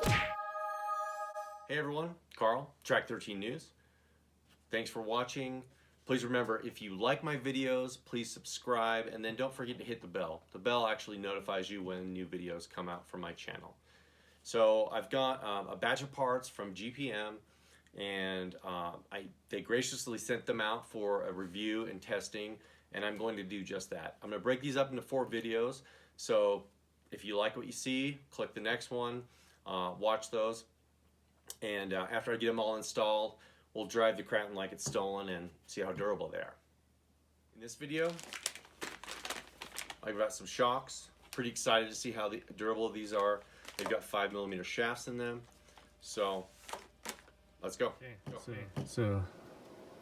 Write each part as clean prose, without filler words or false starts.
Hey everyone, Carl, Track 13 News. Thanks for watching. Please remember, if you like my videos, please subscribe, and then don't forget to hit the bell. The bell actually notifies you when new videos come out from my channel. So I've got a batch of parts from GPM, and they graciously sent them out for a review and testing, and I'm going to do just that. I'm going to break these up into 4 videos, so if you like what you see, click the next one, watch those, and after I get them all installed, we'll drive the Kraton like it's stolen and see how durable they are. In this video, I've got some shocks. Pretty excited to see how durable these are. They've got 5mm shafts in them. So, let's go. So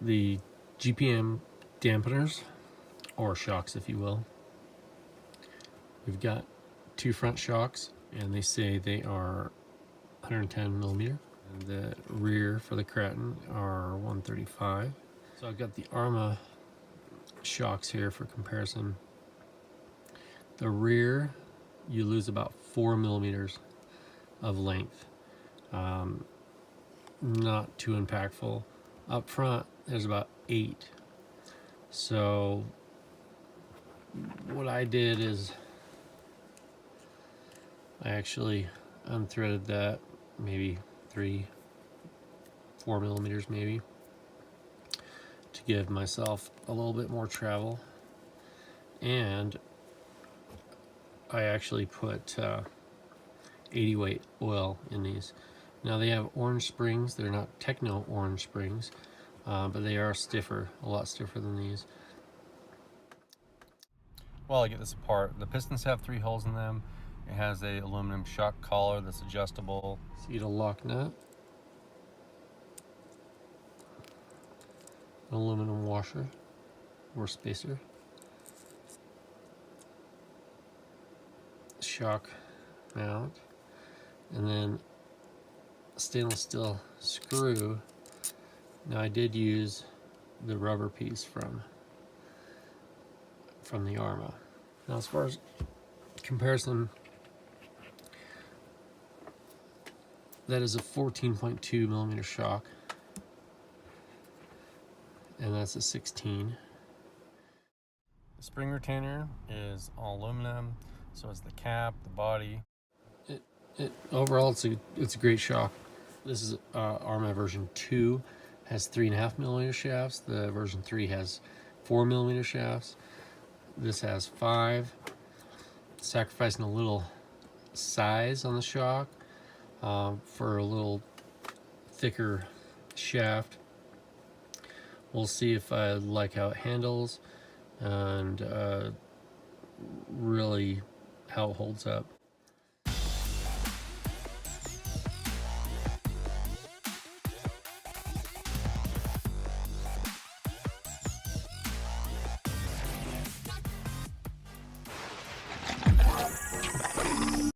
the GPM dampeners, or shocks if you will, we've got 2 front shocks, and they say they are 110mm. And the rear for the Kraton are 135. So I've got the Arrma shocks here for comparison. The rear, you lose about 4mm of length. Not too impactful. Up front, there's about 8. So what I did is I actually unthreaded that, maybe 3-4mm maybe, to give myself a little bit more travel. And I actually put 80 weight oil in these. Now they have orange springs. They're not techno orange springs, but they are stiffer, a lot stiffer than these. Well, I get this apart. The pistons have 3 holes in them. It has a aluminum shock collar that's adjustable. See the lock nut, an aluminum washer or spacer, shock mount, and then a stainless steel screw. Now I did use the rubber piece from the Arrma. Now as far as comparison, that is a 14.2mm shock, and that's a 16. The spring retainer is all aluminum, so is the cap, the body. Overall, it's a great shock. This is Arrma version 2, has 3.5mm shafts. The version 3 has 4mm shafts. This has 5. Sacrificing a little size on the shock for a little thicker shaft. We'll see if I like how it handles and really how it holds up.